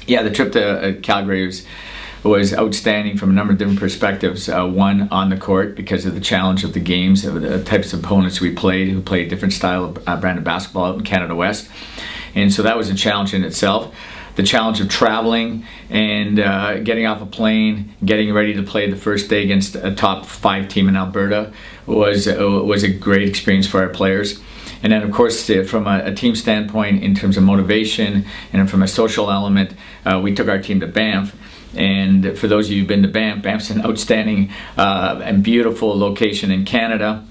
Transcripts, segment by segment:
Yeah, the trip to Calgary was outstanding from a number of different perspectives. One, on the court, because of the challenge of the games, of the types of opponents we played, who played a different style of brand of basketball out in Canada West. And so that was a challenge in itself. The challenge of traveling and getting off a plane, getting ready to play the first day against a top 5 team in Alberta was a great experience for our players. And then, of course, from a team standpoint, in terms of motivation and from a social element, we took our team to Banff. And for those of you who've been to Banff, Banff's an outstanding and beautiful location in Canada.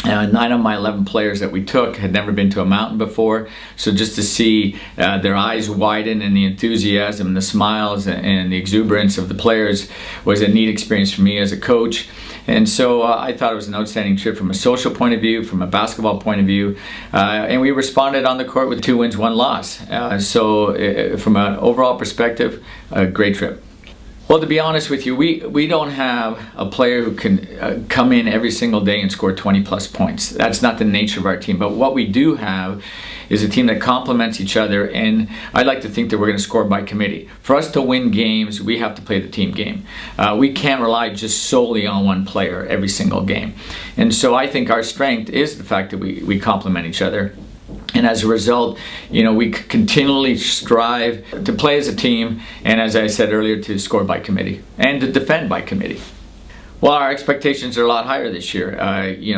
9 of my 11 players that we took had never been to a mountain before, so just to see their eyes widen and the enthusiasm and the smiles and the exuberance of the players was a neat experience for me as a coach. And so I thought it was an outstanding trip from a social point of view, from a basketball point of view, and we responded on the court with 2 wins, 1 loss. So from an overall perspective, a great trip. Well, to be honest with you, we don't have a player who can come in every single day and score 20 plus points. That's not the nature of our team. But what we do have is a team that complements each other, and I like to think that we're going to score by committee. For us to win games, we have to play the team game. We can't rely just solely on one player every single game. And so I think our strength is the fact that we complement each other. And as a result, we continually strive to play as a team, and as I said earlier, to score by committee and to defend by committee. Well, our expectations are a lot higher this year,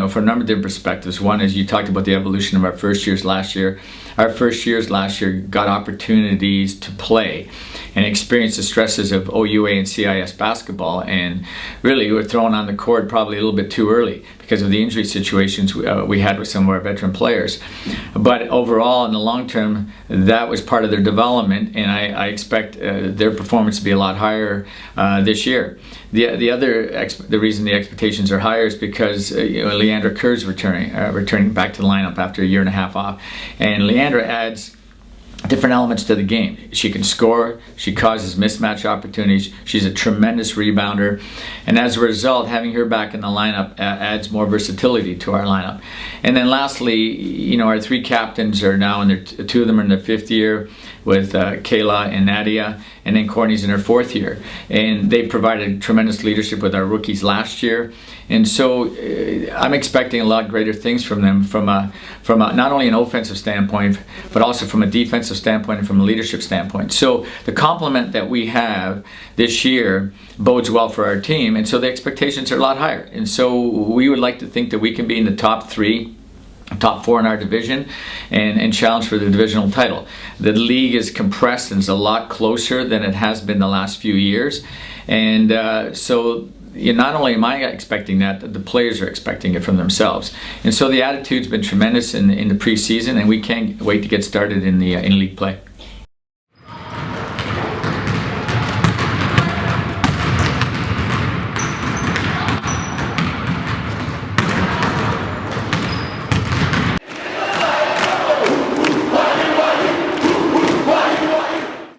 for a number of different perspectives. One is, you talked about the evolution of our first years last year. Our first years last year got opportunities to play and experience the stresses of OUA and CIS basketball, and really were thrown on the court probably a little bit too early because of the injury situations we had with some of our veteran players. But overall, in the long term, that was part of their development, and I expect their performance to be a lot higher this year. The reason the expectations are higher is because Leandra Kerr's returning back to the lineup after a year and a half off, and Leandra adds different elements to the game. She can score, she causes mismatch opportunities, she's a tremendous rebounder, and as a result, having her back in the lineup adds more versatility to our lineup. And then lastly, our 3 captains are now in 2 of them are in their 5th year, with Kayla and Nadia, and then Courtney's in her 4th year. And they provided tremendous leadership with our rookies last year. And so I'm expecting a lot greater things from them from not only an offensive standpoint, but also from a defensive standpoint and from a leadership standpoint. So the complement that we have this year bodes well for our team, and so the expectations are a lot higher. And so we would like to think that we can be in the top 3, top 4 in our division, and challenge for the divisional title. The league is compressed and is a lot closer than it has been the last few years, and so not only am I expecting that, the players are expecting it from themselves. And so the attitude's been tremendous in the preseason, and we can't wait to get started in league play.